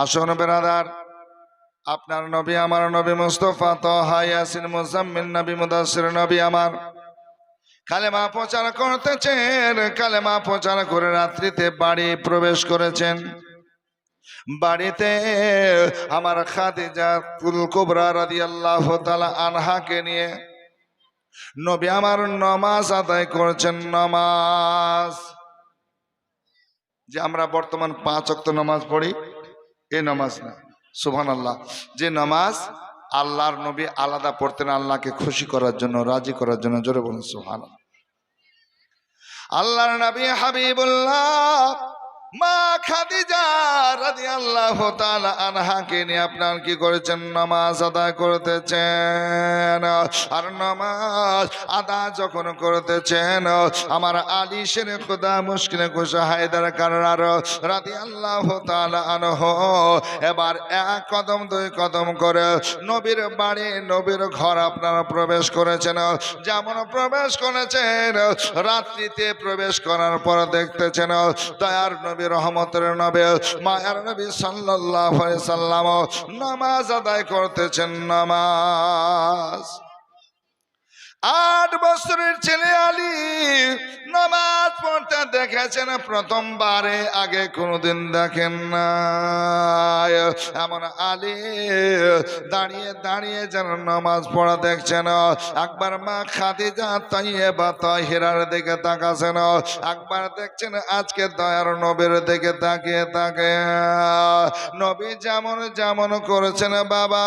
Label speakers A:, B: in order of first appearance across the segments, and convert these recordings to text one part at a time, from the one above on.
A: আসুন বেরাদার, আপনার নবী আমার নবী মুস্তাফা তাহা ইয়াসিন মুজাম্মিল নবী মুদাসসির নবী আমার কালেমা প্রচার করতেছেন। কালেমা প্রচার করে রাত্রিতে বাড়ি প্রবেশ করেছেন। বাড়িতে আমার খাদিজাতুল কুবরা রাদিয়াল্লাহু তাআলা আনহাকে নিয়ে নবী আমার নামাজ আদায় করছেন। নামাজ যে আমরা বর্তমান 5 ওয়াক্ত নামাজ পড়ি, এই নামাজ না, সুবহানাল্লাহ। যে নামাজ আল্লাহর নবী আলাদা পড়তেন আল্লাহকে খুশি করার জন্য, রাজি করার জন্য। জোরে বলুন সুবহানাল্লাহ। আল্লাহর নবী হাবিবুল্লাহ মা খাদিজা রাদিয়াল্লাহু তাআলা আনহাকে নিয়ে আপনার কি করেছেন? নামাজ আদায় করতেছেন। আর নামাজ আদায় যখন করতেছেন আমার আলী শেরে খুদা মুশকিলে কুশা হায়দার কাররার রাদিয়াল্লাহু তাআলা আনহু এবার এক কদম দুই কদম করে নবীর বাড়ি নবীর ঘর আপনারা প্রবেশ করেছেন। যেমন প্রবেশ করেছেন, রাত্রিতে প্রবেশ করার পর দেখতেছেন দয়ার নবী রহমতের নবী মায়ার নবী সাল্লাল্লাহু আলাইহি সাল্লাম নামাজ আদায় করতেছেন। নামাজ 8 বছরের ছেলে আলী নামাজ পড়তে দেখেছেন প্রথমবারে, আগে কোনোদিন দেখেন না। এমন আলী দাঁড়িয়ে দাঁড়িয়ে যেন নামাজ পড়া দেখছেন। একবার মা খাদিজা তাইয়্যিবা তাহিরার দিকে তাকাছেন, একবার দেখছেন আজকে দয়ার নবীর দিকে তাকিয়ে তাকিয়ে নবী যেমন যেমন করেছেন বাবা,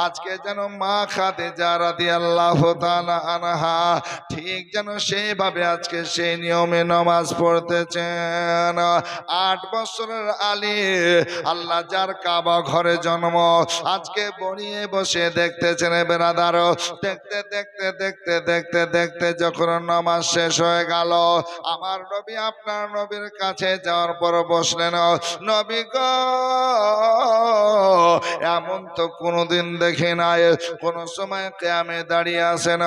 A: আজকে যেন মা খাদিজা রাদিয়াল্লাহু তাআলা আনহা ঠিক যেন সেইভাবে আজকে সেই নিয়মে নামাজ পড়তেছেন। 8 বছরের আলী, আল্লাহ যার কাবা ঘরে জন্ম, আজকে বনিয়ে বসে দেখতেছেন বেরাদার। দেখতে দেখতে দেখতে দেখতে দেখতে যখন নামাজ শেষ হয়ে গেল, আমার নবী আপনার নবীর কাছে যাওয়ার পর বসলেন। নবী গো, এমন তো কোনোদিন দেখি নাই। কোন সময় কিয়ামে দাঁড়িয়ে আছেন,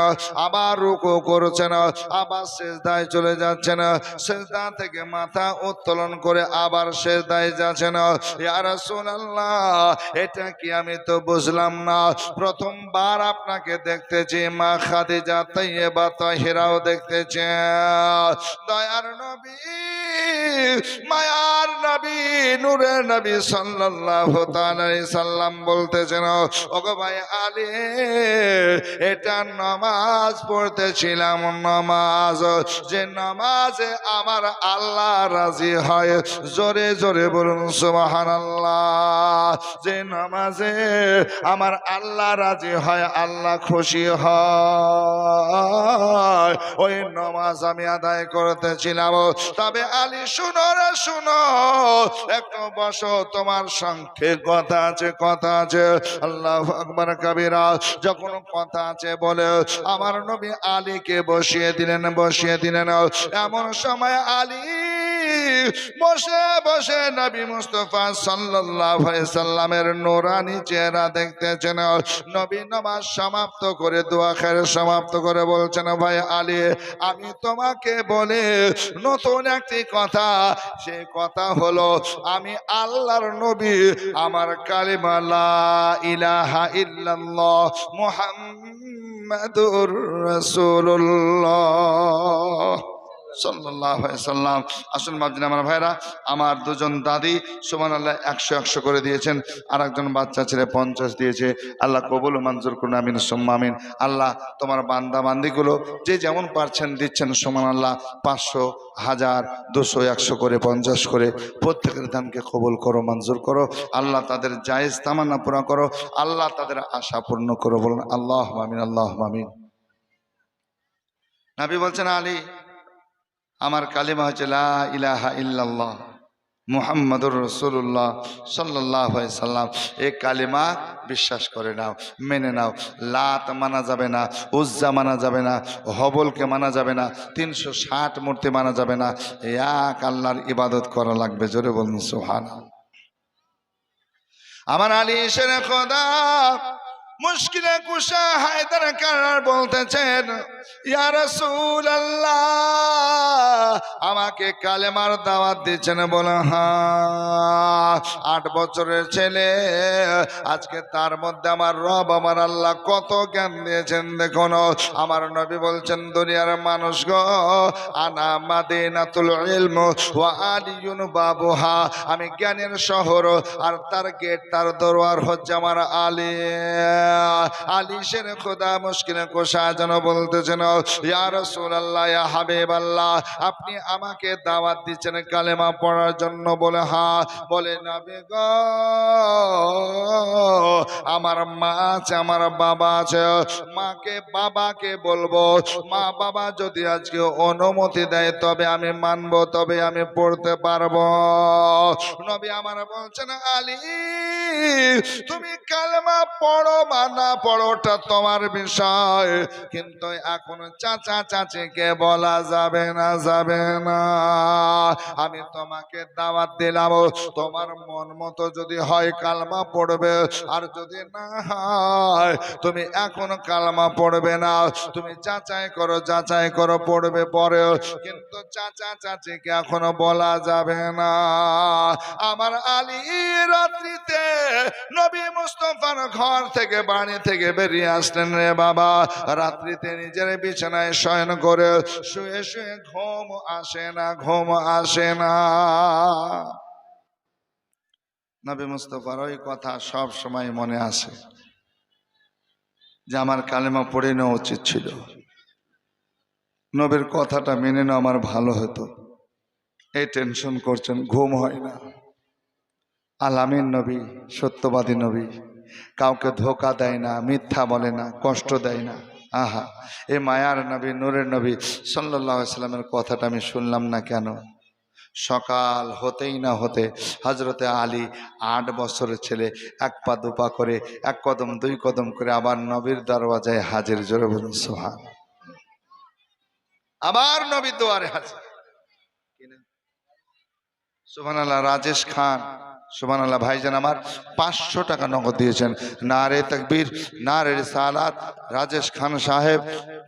A: আবার রুকু করছেন, আবার সিজদায় চলে যাচ্ছেন, সিজদা থেকে মাথা উত্তোলন করে আবার সিজদায় যাচ্ছেন। ইয়া রাসূলুল্লাহ, এটা কি আমি তো বুঝলাম না। প্রথমবার আপনাকে দেখতেছি, মা খাদিজা তাইয়্যিবা তাহিরাও দেখতেছে। দয়ার নবী মায়ার নবী নূরের নবী সাল্লাল্লাহু তাআলা আলাইহি সাল্লাম বলতেছেন, ওগো ভাই আলী, এটা নামাজ পড়তেছিলাম, নামাজ যে নামাজে আমার আল্লাহ রাজি হয়। জোরে জোরে বলুন সুবহানাল্লাহ। যে নামাজে আমার আল্লাহ রাজি হয়, আল্লাহ খুশি হয়, ওই নামাজ আমি আদায় করতেছিলাম। তবে আলী শুনো রে শুনো, একটু বসো, তোমার সঙ্গে কথা আছে, কথা আছে। আল্লাহু আকবার কাবীরা। যখন কথা আছে বলে আমার নবী আলীকে বসিয়ে দিলেন, বসিয়ে দিলেন। এমন সময় আলী বসে বসে নবী মুস্তাফা সাল্লাল্লাহু আলাইহি সাল্লামের নূরানি চেহারা দেখতেছেন। নবী নামাজ সমাপ্ত করে দোয়া খের সমাপ্ত করে বলছেন, ভাই আলী, আমি তোমাকে বলে নতুন একটি কথা। সেই কথা হলো, আমি আল্লাহর নবী, আমার কালিমা লা ইলাহা ইল্লাল্লাহ মুহাম্মাদুর রাসূলুল্লাহ সাল্লাল্লাহু আলাইহি সাল্লাম। আসুন বাপজিন আমার ভাইরা, আমার দুজন দাদি সুবহানাল্লাহ 100 করে দিয়েছেন, আর একজন বাচ্চা ছেলে 50 দিয়েছে। আল্লাহ কবুল ও মঞ্জুর করুন, আমিন সুম্মা আমিন। আল্লাহ তোমার বান্দা বান্দিগুলো যে যেমন পারছেন দিচ্ছেন, সুবহানাল্লাহ 500, 1000, 200, 100 করে, 50 করে প্রত্যেকের দানকে কবুল করো, মঞ্জুর করো। আল্লাহ তাদের জায়েজ তামান্না পূরণ করো, আল্লাহ তাদের আশা পূর্ণ করো। বলুন আল্লাহুম্মা আমিন, আল্লাহুম্মা আমিন। নবী বলছেন, আলী, আমার কালিমা হচ্ছে লা ইলাহা ইল্লাল্লাহ মুহাম্মাদুর রাসূলুল্লাহ সাল্লাল্লাহু আলাইহি সাল্লাম। এই কালিমা বিশ্বাস করে নাও, মেনে নাও। লাত মানা যাবে না, উজ্জা মানা যাবে না, হবলকে মানা যাবে না, 360 মূর্তি মানা যাবে না। এক আল্লাহর ইবাদত করা লাগবে। জোরে বলুন সুবহানাল্লাহ। আমার আলী শেরে খোদা মুশকিলে কুশা হায়দার কারার বলতেছেন, ইয়া রাসূলুল্লাহ, আমাকে কালেমার দাওয়াত দিচ্ছেন? বলে হ্যাঁ। 8 বছরের ছেলে, আজকে তার মধ্যে আমার রব আমার আল্লাহ কত জ্ঞান দিয়েছেন দেখুন। আমার নবী বলছেন, দুনিয়ার মানুষ গো, আনা মাদিনাতুল ইলম ওয়া আলিয়ুন বাবুহা, আমি জ্ঞানের শহর আর তার গেট তার দরবার হচ্ছে আমার আলী। আলী শের খোদা মুশকিলে কোশা যেন বলতেছেন, ইয়া রাসূলুল্লাহ, ইয়া হাবিবাল্লাহ, আপনি আমাকে দাওয়াত দিচ্ছেন কালেমা পড়ার জন্য? বলে হ্যাঁ। বলে নবী গো, আমার মা আছে, আমার বাবা আছে, মাকে বাবাকে বলবো, মা বাবা যদি আজকে অনুমতি দেয় তবে আমি মানবো, তবে আমি পড়তে পারবো। নবী আমার বলছেন, আলী, তুমি কালেমা পড়ো বা না পড়ো ওটা তোমার বিষয়, কিন্তু এখন চাচা চাচিকে বলা যাবে না, যাবে না। আমি তোমাকে দাওয়াত দিলাম, তোমার মন মতো যদি হয় কালমা পড়বে, আর যদি না হয় তুমি এখন কালমা পড়বে না, তুমি যাচাই করো, যাচাই করো, পড়বে পরে, কিন্তু চাচা চাচিকে এখনো বলা যাবে না। আমার আলী রাত্রিতে নবী মুস্তাফার ঘর থেকে, বাড়ি থেকে বেরিয়ে আসলেন রে বাবা। রাত্রিতে নিজের বিছানায় শয়ন করে শুয়ে শুয়ে ঘুম আসে না, ঘুম আসে না। নবী মুস্তাফার ওই কথা সব সময় মনে আসে যে আমার কালেমা পড়ে নেওয়া উচিত ছিল, নবীর কথাটা মেনে নেওয়া আমার ভালো হতো। এই টেনশন করছেন, ঘুম হয় না। আলামিন নবী, সত্যবাদী নবী, কাউকে ধোকা দেয় না, মিথ্যা বলে না, কষ্ট দেয় না। আহা, এই মায়ার নবী, নূরের নবী সাল্লাল্লাহু আলাইহি সাল্লামের কথাটা আমি শুনলাম না কেন? সকাল হতেই না হতে হজরতে আলী 8 বছরের ছেলে 1 পা 2 পা করে, 1 কদম 2 কদম করে আবার নবীর দরওয়াজায় হাজির। জোরে বলুন সুবহান। আবার নবীর দুয়ারে হাজির। সুবহানাল্লাহ। রাজেশ খান, সুবহানাল্লাহ, ভাইজান আমার 500 টাকা নগদ দিয়েছেন। নারে তাকবীর, নারে রিসালাত। রাজেশ খান সাহেব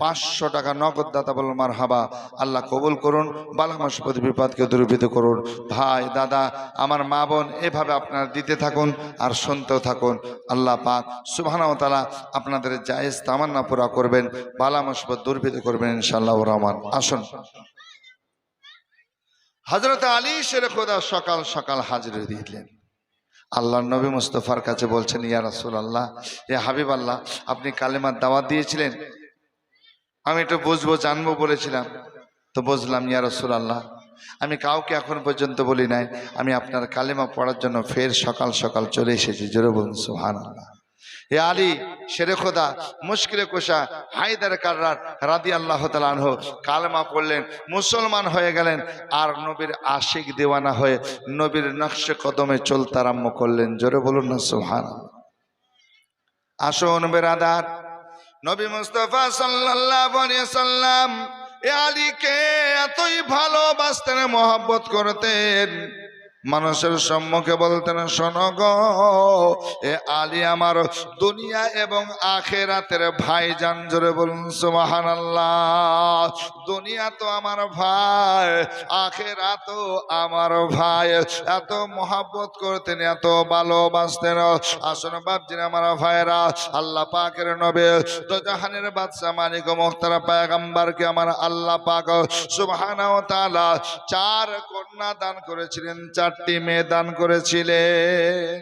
A: 500 টাকা নগদ দাতা, বলুন মারহাবা। আল্লাহ কবুল করুন, বালা মুসিবত বিপদকে দূরীভূত করুন। ভাই দাদা আমার মা বোন, এভাবে আপনারা দিতে থাকুন আর শুনতেও থাকুন। আল্লাহ পাক সুবহানাহু ওয়া তাআলা আপনাদের জায়েজ তামান্না পুরা করবেন, বালা মুসিবত দূরীভূত করবেন ইনশাআল্লাহ রহমান। আসুন। হযরত আলী শের খোদা সকাল সকাল হাজির দিলেন। আল্লাহর নবী মুস্তাফার কাছে বলছেন, ইয়া রাসূলুল্লাহ, ইয়া হাবিবাল্লাহ, আপনি কালেমার দাওয়াত দিয়েছিলেন, আমি একটু বুঝবো জানবো বলেছিলাম, তো বুঝলাম ইয়া রাসূলুল্লাহ। আমি কাউকে এখন পর্যন্ত বলি নাই, আমি আপনার কালেমা পড়ার জন্য ফের সকাল সকাল চলে এসেছি। জোরে বলুন সুবহানাল্লাহ। এ আলী শেরে খোদা মুশকিলে কোশা হায়দার কাররার রাদিয়াল্লাহু তাআলা আনহু কালেমা পড়লেন, মুসলমান হয়ে গেলেন, আর নবীর আশিক দেওয়ানা হয়ে নবীর নকশে কদমে চলতে আরম্ভ করলেন। জোরে বলুন না সুবহানাল্লাহ। আসুন বেরাদার, নবী মুস্তাফা সাল্লাল্লাহু আলাইহি সাল্লাম এ আলীকে এতই ভালোবাসতেন, মহব্বত করতেন, মানুষের সম্মুখে বলতেন, শোনো গো, এ আলী আমার দুনিয়া এবং আখিরাতের ভাইজান। জোরে বলুন সুবহানাল্লাহ। দুনিয়া তো আমার ভাই, আখিরাতও আমার ভাই। এত মহব্বত করতেন, এত ভালোবাসতেন। আসুন বাপজিরা আমার ভাইরা, আল্লাহ পাকের নবী তো জাহানের বাদশা মালিক ও মুখতার পয়গম্বরকে আমার আল্লাহ পাক সুবহানাহু ওয়া তাআলা 4 কন্যা দান করেছিলেন, 4টি মেয়ে দান করেছিলেন।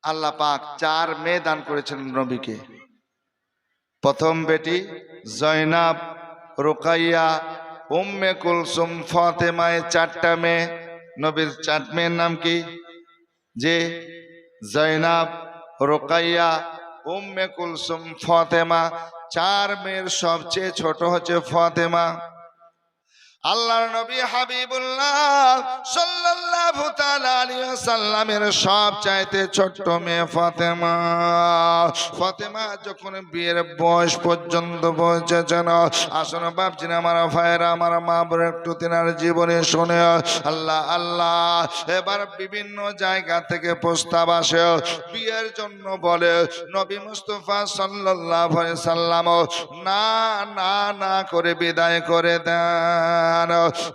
A: আল্লাহ পাক 4 মেয়ে দান করেছিলেন নবীকে। প্রথম বেটি জয়নাব, রুকাইয়া, উম্মে কুলসুম, ফাতেমা, 4টা মেয়ে। নবীর 4 মেয়ের নাম কি? যে জয়নাব, রুকাইয়া, উম্মে কুলসুম, ফাতেমা। 4 মেয়ের সবচেয়ে ছোট হচ্ছে ফাতেমা। আল্লাহর নবী হাবিবুল্লাহ সাল্লাল্লাহু তাআলা আলাইহি ওয়াসাল্লামের সব চাইতে ছোট্ট মেয়ে ফাতেমা। ফাতেমা যখন বিয়ের বয়স পর্যন্ত পৌঁছেছেন, আসুন বাপজিরা আমার ভাইয়েরা আমার মা বোন একটু তিনার জীবনে শুনে আল্লাহ আল্লাহ। এবার বিভিন্ন জায়গা থেকে প্রস্তাব আসে বিয়ের জন্য, বলে নবী মুস্তাফা সাল্লাল্লাহু আলাইহি সাল্লাম না না না করে বিদায় করে দেন।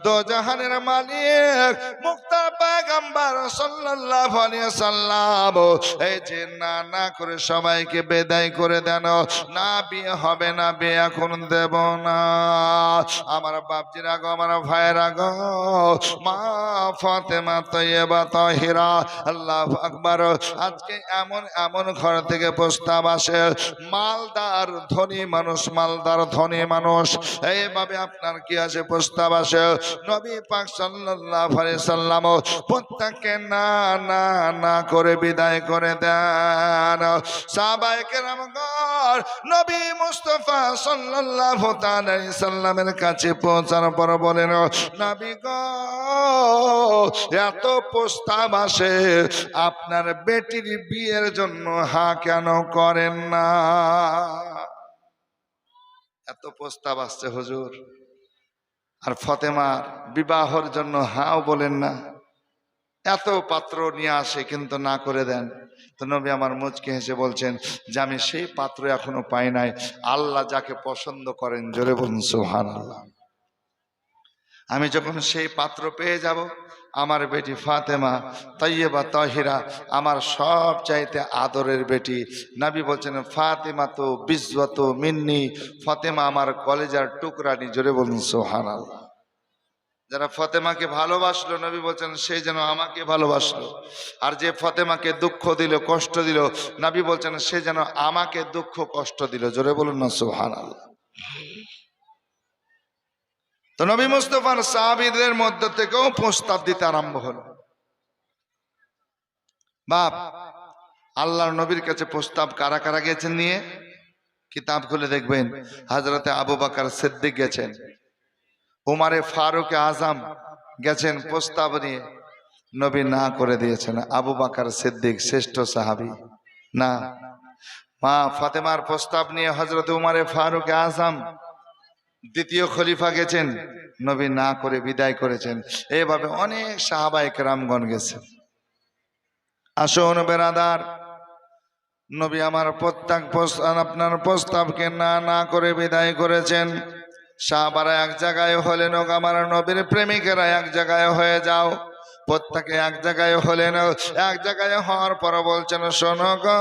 A: তো জাহানের মালিক মুক্তার পয়গম্বর সাল্লাল্লাহু আলাইহি সাল্লাম এই যে না না করে সবাইকে বিদায় করে দেন, না বিয়ে হবে না, বিয়ে এখন দেব না। আমার বাপজিরা গো, আমার ভাইরা গো, মা ফাতেমা তয়্যেবা তাহিরা, আল্লাহু আকবার। আজকে এমন এমন ঘর থেকে প্রস্তাব আসে, মালদার ধনী মানুষ, মালদার ধনী মানুষ, এইভাবে আপনার কি আছে প্রস্তাব আসে, নবী পাক সাল্লাল্লাহু আলাইহি সাল্লাম প্রত্যেককে না না না করে বিদায় করে দেন। সাহাবায়ে কেরামগণ নবী মুস্তাফা সাল্লাল্লাহু আলাইহি সাল্লামের কাছে পৌঁছানোর পর বলেন, নবী গো, এত প্রস্তাব আসে, আপনার বেটির বিয়ের জন্য হা কেন করেন না? এত প্রস্তাব আসছে হুজুর, আর ফাতেমার বিবাহের জন্য হাও বলেন না। এত পাত্র নিয়ে আসে কিন্তু না করে দেন। তো নবী আমার মুচকে হেসে বলছেন যে আমি সেই পাত্র এখনো পাই নাই। আল্লাহ যাকে পছন্দ করেন, জোরে বলুন সুবহানাল্লাহ। আমি যখন সেই পাত্র পেয়ে যাব, আমার বেটি ফাতেমা তয়্যেবা তাহিরা আমার সব চাইতে আদরের বেটি। নবী বলছেন ফাতেমা তো বিজওয়াত মিন্নি, ফাতেমা আমার কলেজার টুকরানি, জোরে বলুন সুবহানাল্লাহ। যারা ফাতেমাকে ভালোবাসলো, নবী বলছেন সে যেন আমাকে ভালোবাসলো। আর যে ফাতেমাকে দুঃখ দিল, কষ্ট দিল, নবী বলছেন সে যেন আমাকে দুঃখ কষ্ট দিল, জোরে বলুন না সুবহানাল্লাহ। তো নবী মুস্তাফার সাহাবীদের মধ্যে থেকেও প্রস্তাব দিতে আরম্ভ হলো। বাপ, আল্লাহর নবীর কাছে প্রস্তাব কারা কারা গেছেন নিয়ে? কিতাব খুলে দেখবেন, হযরতে আবু বকর সিদ্দিক গেছেন, উমারে ফারুক আজম গেছেন প্রস্তাব নিয়ে, নবী না করে দিয়েছেন। আবু বকর সিদ্দিক শ্রেষ্ঠ সাহাবী না? মা ফাতেমার প্রস্তাব নিয়ে হযরতে উমারে ফারুক আজম দ্বিতীয় খলিফা গেছেন, নবী না করে বিদায় করেছেন। এইভাবে অনেক সাহাবায়ে কেরামগণ গেছেন। আসুন বেরাদার, নবী আমার প্রত্যেক আপনার প্রস্তাবকে না না করে বিদায় করেছেন। সাহাবারা এক জায়গায় হলেন, আমার নবীর প্রেমিকেরা এক জায়গায় হয়ে যাও। প্রত্যেকে এক জায়গায় হলেন, এক জায়গায় হওয়ার পর বলছেন শোনো গো,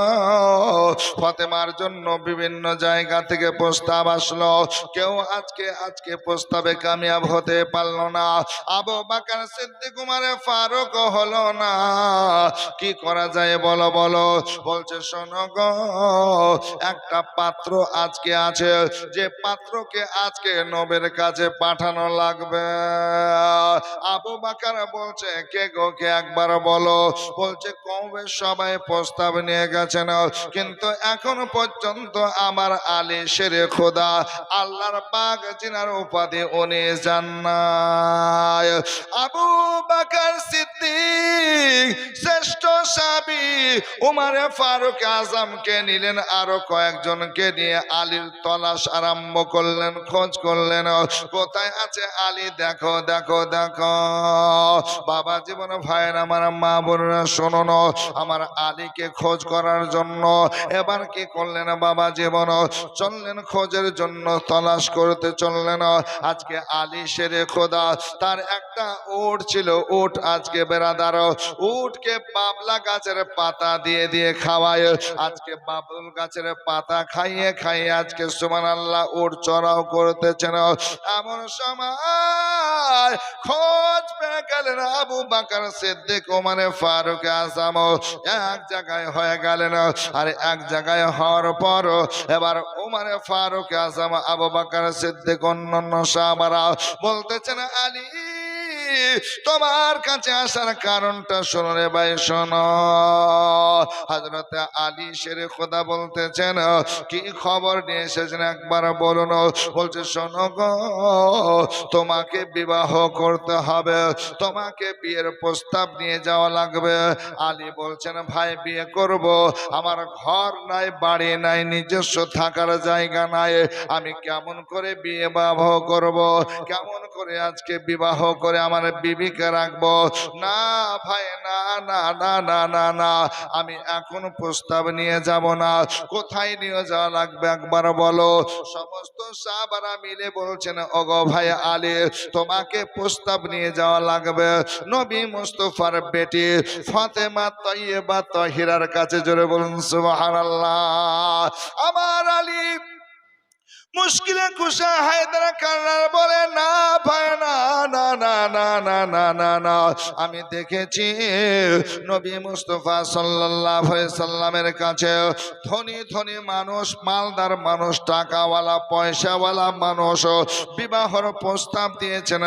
A: ফাতেমার জন্য বিভিন্ন জায়গা থেকে প্রস্তাব আসলো, কেউ আজকে প্রস্তাবে কামিয়াব হতে পারলো না। আবু বকর সিদ্দিক উমারে ফারুক হলো না, কি করা যায় বলো বলো? বলছে শোনো গো, একটা পাত্র আজকে আছে, যে পাত্রকে আজকে নবীর কাছে পাঠানো লাগবে। আবু বকর বলছে কে গো, কে একবার বলো। বলছে কবে সবাই প্রস্তাব নিয়ে গেছেন, কিন্তু এখন পর্যন্ত আমার আলী শেরে খোদা আল্লাহর পাক জিনার উপাধি উনি জান না। আবু বকর সিদ্দিক শ্রেষ্ঠ সাহাবী উমারে ফারুক আজমকে নিলেন, আরো কয়েকজনকে নিয়ে আলীর তলাশ আরম্ভ করলেন, খোঁজ করলেন, কোথায় আছে আলী, দেখো দেখো দেখো। বাবা জীবন ভাইয়ের আমার মা বোনেরা শুনুন, আমার আলীকে খোঁজ করার জন্য এবার কি করলেন বাবা জীবন, চললেন খোঁজের জন্য, তলাশ করতে চললেন। আজকে আলী শেরে খোদা তার একটা উট ছিল, উট আজকে বেরাদার উটকে বাবলা গাছের পাতা দিয়ে দিয়ে খাওয়ায়, আজকে বাবুল গাছের পাতা খাইয়ে খাইয়ে আজকে সুবহানাল্লাহ উট চড়াও করতেছেন। এমন সময় খোঁজ পেয়ে গেলেন আবু বকর সিদ্দিক ওমরে ফারুক আজম এক জায়গায় হয়ে গেলেন। আর এক জায়গায় হওয়ার পর এবার ওমরে ফারুক আজম, আবু বকর সিদ্দিক, অন্যান্য সাহাবারা বলতেছেন আলী তোমার কাছে আসার কারণটা শোনো রে ভাই, শোনো। হযরত আলী শেরে খোদা বলতেছেন, কি খবর নিয়ে এসেছেন একবার বলুন। বলছে, শোনো গো, তোমাকে বিবাহ করতে হবে, তোমাকে বিয়ের প্রস্তাব নিয়ে যাওয়া লাগবে। আলী বলছেন, ভাই বিয়ে করব, আমার ঘর নাই, বাড়ি নাই, নিজস্ব থাকার জায়গা নাই, আমি কেমন করে বিয়ে বিবাহ করব, কেমন করে আজকে বিবাহ করে আমার বিবিকে রাখবো? না ভাই, না না না না না না, আমি এখন প্রস্তাব নিয়ে যাব না। কোথায় নিয়ে যাওয়া লাগবে একবার বলো। সমস্ত সাহাবারা মিলে বলছেন, ওগো ভাই আলী, তোমাকে প্রস্তাব নিয়ে যাওয়া লাগবে নবী মুস্তাফার বেটি ফাতেমা তাইয়্যিবা তাহিরার কাছে। জোরে বলুন সুবহানাল্লাহ। আমার আলী মুশকিলে কুশা হায়দার কান্নার বলে, না ভাই, না না না না না না না না, আমি দেখেছি নবী মুস্তাফা সাল্লাল্লাহু আলাইহি সাল্লামের কাছে ধনী ধনী মানুষ, মালদার মানুষ, টাকাওয়ালা পয়সাওয়ালা মানুষ বিবাহর প্রস্তাব দিয়েছেন,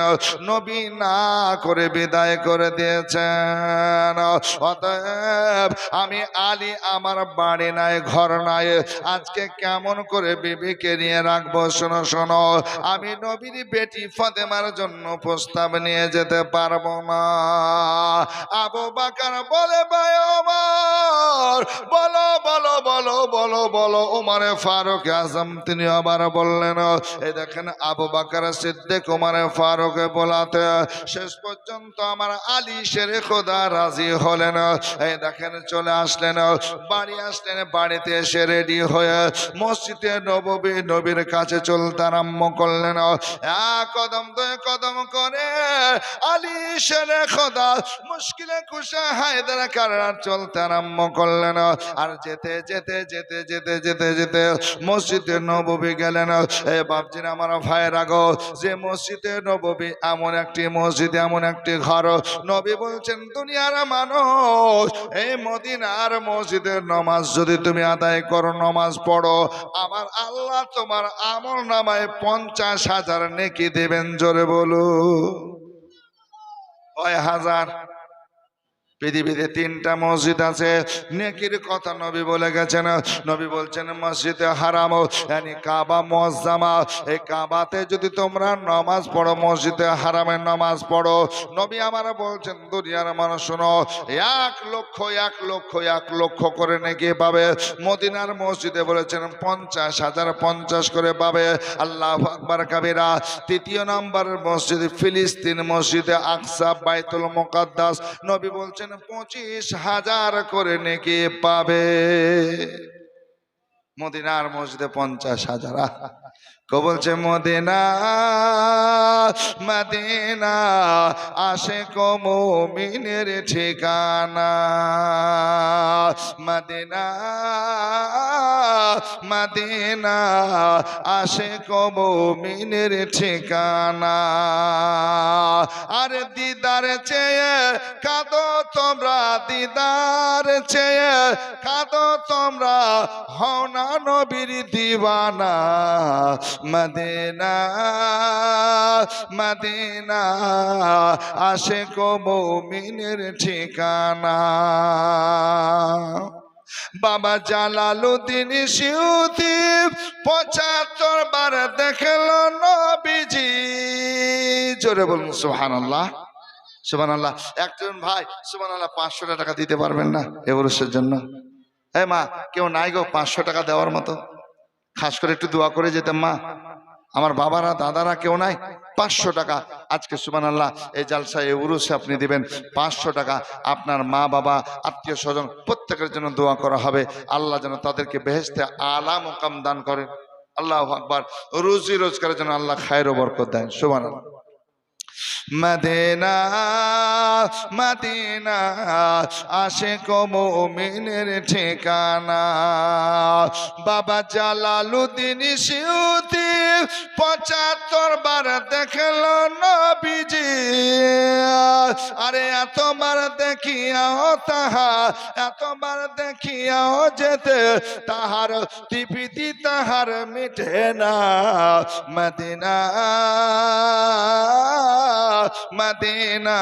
A: নবী না করে বিদায় করে দিয়েছেন। অতএব আমি আলী, আমার বাড়ি নাই, ঘর নাই, আজকে কেমন করে বিবিকে নিয়ে রাখবো? শোনো শোনো, আমি নবীর বেটি ফাতেমার জন্য প্রস্তাব নিয়ে যেতে পারবো না। আবু বকর বলে, ভাই ওমর, বলো বলো বলো বলো বলো। ওমরে ফারুক আজম তিনি আবার বললেন, এই দেখেন আবু বকর সিদ্দিক ওমরে ফারুক বলাতে শেষ পর্যন্ত আমার আলী শেরে খোদা রাজি হলেন। এই দেখেন চলে আসলেন, বাড়ি আসলেন, বাড়িতে এসে রেডি হয়ে মসজিদে নববী নবীর কাছে চলতে আরম্ভ করলেন। এক কদম দুই কদম করে আলী শেরে খোদা মুশকিলে কুশা হায়দার কারার চলতে আরম্ভ করলেন। আর যেতে যেতে যেতে যেতে যেতে যেতে মসজিদে নববী গেলেন। এই বাপজির আমার ভাইয়েরা গো, যে মসজিদে নববী এমন একটি মসজিদ, এমন একটি ঘর, নবী বলছেন, দুনিয়ার মানুষ, এই মদিনার মসজিদের নামাজ যদি তুমি আদায় করো, নামাজ পড়ো, আমার আল্লাহ তোমার আমল নামায় 50,000 নেকি দেবেন। জোরে বলো, 1000। পৃথিবীতে 3টা মসজিদ আছে, নেকির কথা নবী বলে গেছেন। নবী বলছেন, মসজিদে হারাম মানে কাবা মুআজ্জামা, এই কাবাতে যদি তোমরা নামাজ পড়ো, মসজিদে হারামে নামাজ পড়ো, নবী আমার বলছেন, দুনিয়ার মানুষ শোনো, 1 লক্ষ 1 লক্ষ 1 লক্ষ করে নেকি পাবে। মদিনার মসজিদে বলেছেন 50,000 50 করে পাবে। আল্লাহু আকবার কাবীরা। 3য় নাম্বার মসজিদ ফিলিস্তিন, মসজিদে আকসা, বাইতুল মুকাদ্দাস, নবী বলছেন 25,000 করে নেকি পাবে। মদিনার মসজিদে 50,000। কেউ বলছে মদিনা মদিনা আশিক মুমিনের ঠিকানা, মদিনা মদিনা আশিক মুমিনের ঠিকানা। আর দিদার চেয়ে কাঁদো তোমরা, দিদার চেয়ে কাঁদো তোমরা, হও না নবীর দিওয়ানা। মদিনা মদিনা আশিক মুমিনের ঠিকানা। বাবা জালালউদ্দিন সিউতি 75 বার দেখল নবীজি। জোরে বলুন সুবহানাল্লাহ সুবহানাল্লাহ। একজন ভাই সুবহানাল্লাহ 500 টাকা দিতে পারবেন না এবারের জন্য? এই মা, কেউ নাই গো 500 টাকা দেওয়ার মতো? খাস করে একটু দোয়া করে যেতাম মা। আমার বাবারা দাদারা কেউ নাই? 500 টাকা আজকে সুবহানাল্লাহ এই জালসায় উরুসে আপনি দিবেন। 500 টাকা আপনার মা বাবা আত্মীয় স্বজন প্রত্যেকের জন্য দোয়া করা হবে। আল্লাহ যেন তাদেরকে বেহেশতে আলা মুকাম দান করেন। আল্লাহু আকবার। রুজি রোজগারের জন্য আল্লাহ খায়ের ও বরকত দেন। সুবহানাল্লাহ। মদিনা মদিনা আশিক মুমিনের ঠিকানা। বাবা জালালউদ্দিন সিউতি 75 বার দেখল নবীজি আরে এতবার দেখিয়াও তাহা এতবার দেখিয়াও যেতে তাহার তৃপ্তি তাহার মিটে না মদিনা মদিনা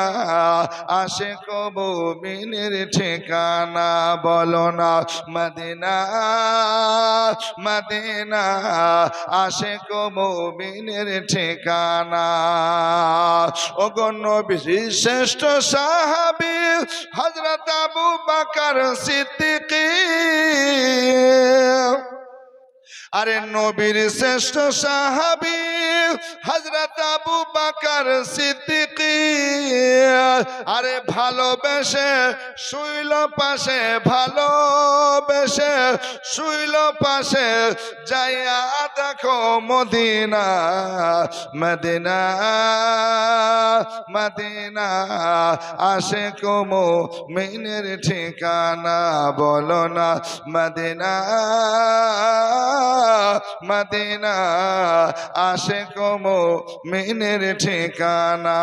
A: আশিক মুমিনের ঠিকানা বলো না মদিনা মদিনা আশিক মুমিনের ঠিকানা ওগো নবীর শ্রেষ্ঠ সাহাবী হযরত আবু বকর সিদ্দিক আরে নবীর শ্রেষ্ঠ সাহাবী হযরত আবু বকর সিদ্দিক আরে ভালোবেসে শুইল পাশে ভালোবেসে শুইল পাশে যাইয়া দেখো মদিনা মদিনা মদিনা আশিক মুমিনের ঠিকানা বলো না মদিনা মদিনা আশিক মুমিনের ঠিকানা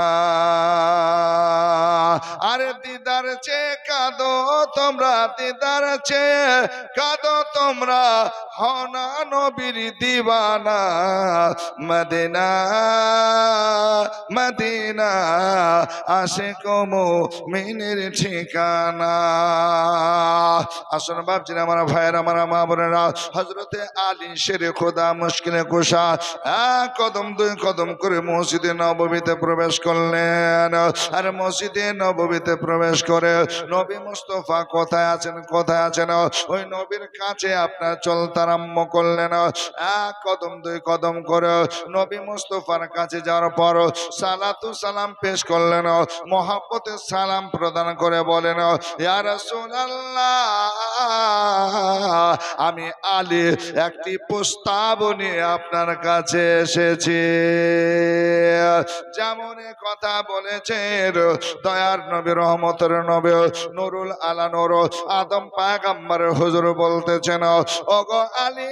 A: আরে দিদার চেয়ে কাঁদো তোমরা দিদার চেয়ে কাঁদো তোমরা হনা নবীর দিওয়ানা মদিনা মদিনা আশিক মুমিনের ঠিকানা আসুন বাপজিরা আমার ভাইয়েরা আমার মা বোনেরা হযরতে আলী শেরে খোদা মুশকিলে কুশা এক কদম দুই কদম করে মসজিদে নববীতে প্রবেশ করলেন আর মসজিদে নববীতে প্রবেশ করে নবী মুস্তাফা কোথায় আছেন ওই নবীর কাছে আপনার চলতে আরম্ভ করলেন এক কদম দুই কদম করে নবী মুস্তাফার কাছে যাওয়ার পর সালাতু সালাম পেশ করলেন মহব্বতের সালাম প্রদান করে বলেন ইয়া রাসূলুল্লাহ আমি আলী একটি প্রস্তাব নিয়ে আপনার কাছে এসেছি যেমন কথা বলেছেন দয়ার নবী রহমতের নবী নুরুল আলা নূর আদম পয়গম্বর হুজুর বলতেছেন ওগো আলী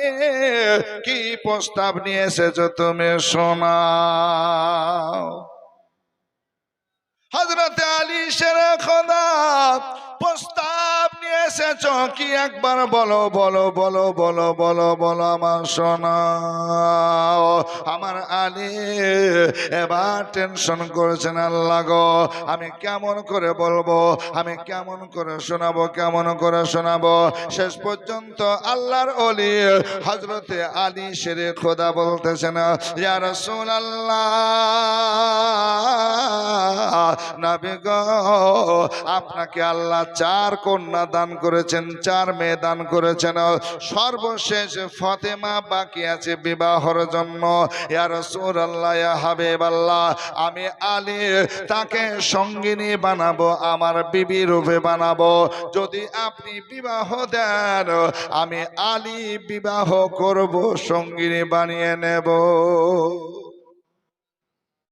A: কি প্রস্তাব নিয়ে এসেছো তুমি শোনাও হযরত আলী শেরে খোদা প্রস্তাব নিয়ে এসেছ কি একবার বলো বলো বলো বলো বলো বলো আমার শোনাও আমার আলী এবার টেনশন করেছেন আল্লাহ গো আমি কেমন করে বলবো আমি কেমন করে শোনাবো কেমন করে শোনাবো শেষ পর্যন্ত আল্লাহর ওলি হযরতে আলী শেরে খোদা বলতেছেন ইয়া রাসূলুল্লাহ নবী গো আপনাকে আল্লাহ 4 কন্যা দান করেছেন 4 মেয়ে দান করেছেন সর্বশেষ ফাতেমা বাকি আছে বিবাহের জন্য ইয়া রাসূলুল্লাহ ইয়া হাবিবাল্লাহ আমি আলী তাকে সঙ্গিনী বানাবো আমার বিবি রূপে বানাবো যদি আপনি বিবাহ দেন আমি আলী বিবাহ করব সঙ্গিনী বানিয়ে নেব